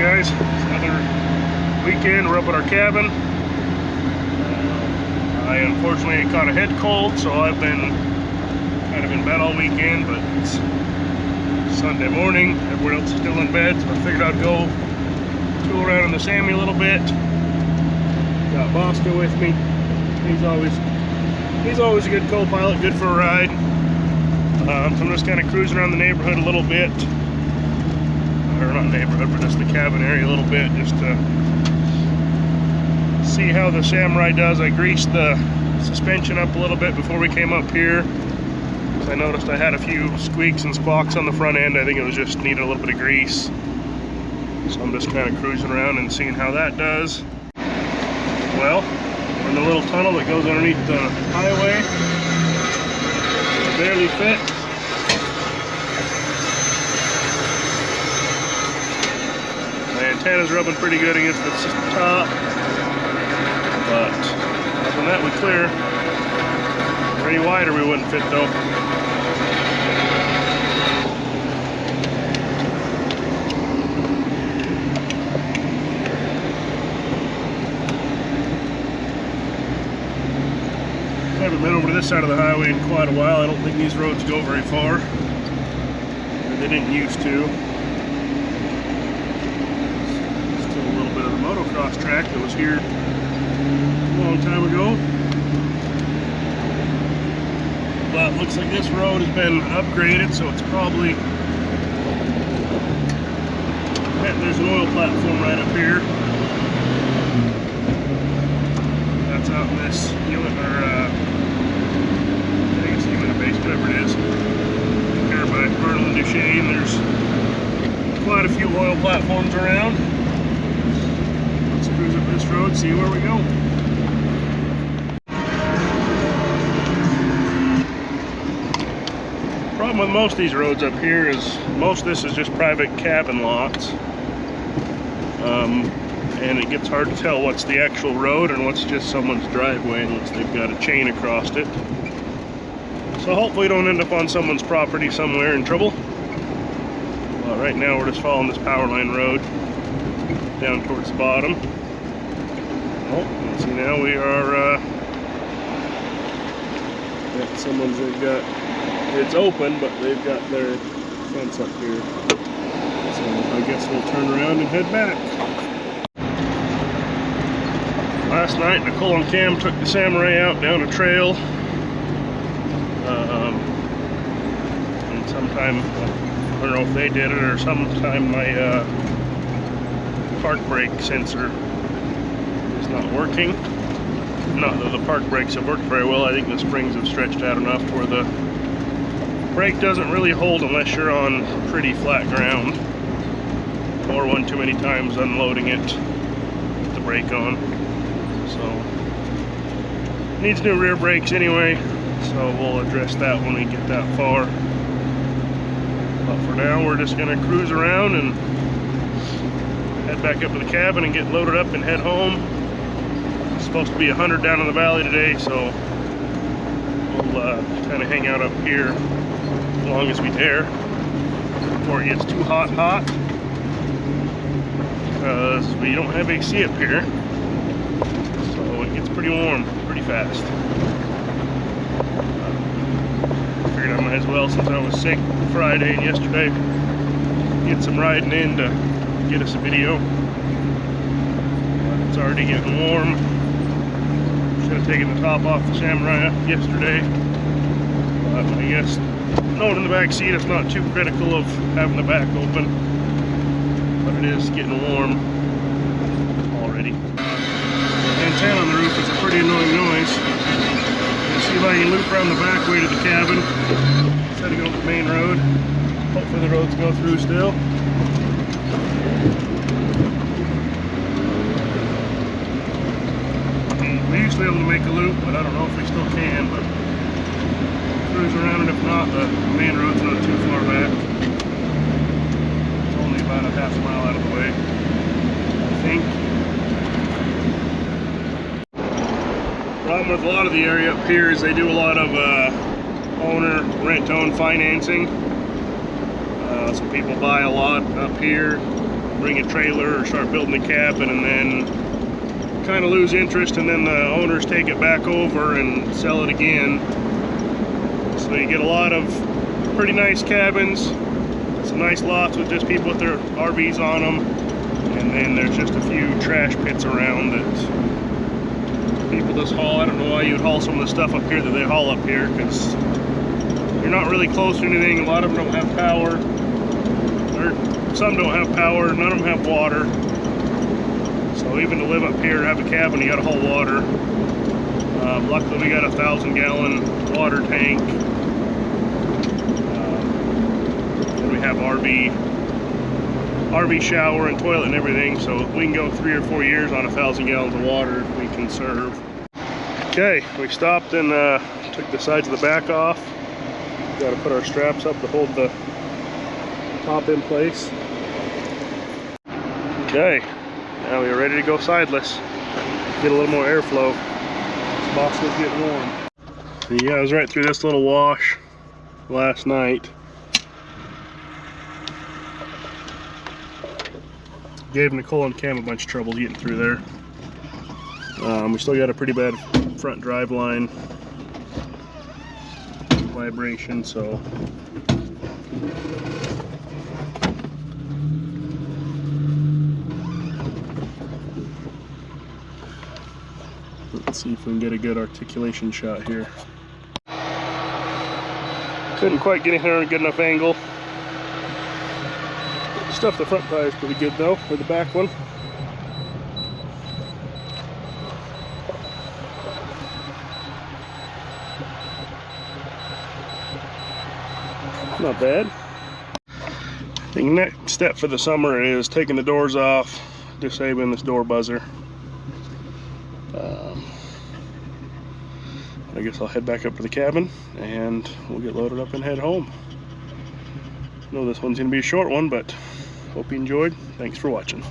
guys, it's another weekend. We're up at our cabin. I unfortunately caught a head cold, so I've been kind of in bed all weekend, but it's Sunday morning. Everyone else is still in bed, so I figured I'd go tool around in the Sammy a little bit. Got Bosco with me. He's always a good co-pilot, good for a ride. So I'm just kind of cruising around the neighborhood a little bit. Or not neighborhood, but just the cabin area a little bit, just to see how the Samurai does. I greased the suspension up a little bit before we came up here. I noticed I had a few squeaks and squawks on the front end. I think it was just needed a little bit of grease. So I'm just kind of cruising around and seeing how that does. Well, we're in the little tunnel that goes underneath the highway. It barely fits. My antenna's rubbing pretty good against the top, but other than that, we clear. Any wider we wouldn't fit though. I haven't been over to this side of the highway in quite a while. I don't think these roads go very far. They didn't used to. Still a little bit of the motocross track that was here a long time ago. But it looks like this road has been upgraded, so it's probably... There's an oil platform right up here. That's out in this unit, or I think it's unit base, whatever it is. Here by Arnold and Duchesne, there's quite a few oil platforms around. Let's cruise up this road, see where we go. The problem with most of these roads up here is most of this is just private cabin lots. And it gets hard to tell what's the actual road and what's just someone's driveway unless they've got a chain across it. So hopefully we don't end up on someone's property somewhere in trouble. But right now we're just following this power line road down towards the bottom. Oh, let's see, now we are they've got, it's open, but they've got their fence up here. So I guess we'll turn around and head back. Last night, Nicole and Cam took the Samurai out down a trail. And sometime, I don't know if they did it, or sometime my park brake sensor is not working. Not that the park brakes have worked very well. I think the springs have stretched out enough to where the brake doesn't really hold unless you're on pretty flat ground, or one too many times unloading it with the brake on. So it needs new rear brakes anyway, so we'll address that when we get that far. But for now, we're just gonna cruise around and head back up to the cabin and get loaded up and head home. It's supposed to be 100 down in the valley today, so we'll kind of hang out up here as long as we dare before it gets too hot, because we don't have AC up here, so it gets pretty warm pretty fast. Figured I might as well, since I was sick Friday and yesterday, get some riding in to get us a video. It's already getting warm. Should have taken the top off the Samurai yesterday, but I guess knowing in the back seat, it's not too critical of having the back open, but it is getting warm already. The antenna on the roof is a pretty annoying noise. Let's see if I can loop around the back way to the cabin instead of going up the main road. Hopefully the roads go through still. We used to be able to make a loop, but I don't know if we still can, but cruise around, and if not, the main road's not too far back. It's only about a half mile out of the way, I think. Problem with a lot of the area up here is they do a lot of owner rent-own financing. So people buy a lot up here bring a trailer or start building a cabin, and then kind of lose interest, and then the owners take it back over and sell it again. So you get a lot of pretty nice cabins, some nice lots with just people with their RVs on them, and then there's just a few trash pits around that people just haul. I don't know why you would haul some of the stuff up here that they haul up here, because you're not really close to anything. A lot of them don't have power, or some don't have power, none of them have water. So even to live up here, have a cabin, you gotta haul water. Luckily we got a 1,000-gallon water tank. And we have RV shower and toilet and everything, so we can go 3 or 4 years on 1,000 gallons of water if we conserve. Okay, we stopped and took the sides of the back off. Got to put our straps up to hold the top in place. Okay, now we're ready to go sideless. Get a little more airflow. Boscos getting warm. Yeah, I was right through this little wash last night. Gave Nicole and Cam a bunch of trouble getting through there. We still got a pretty bad front drive line vibration, so let's see if we can get a good articulation shot here. Couldn't quite get in here at a good enough angle. Stuff the front tire is pretty good though, or the back one. Not bad. I think next step for the summer is taking the doors off, disabling this door buzzer. I guess I'll head back up to the cabin and we'll get loaded up and head home. I know this one's going to be a short one, but hope you enjoyed. Thanks for watching.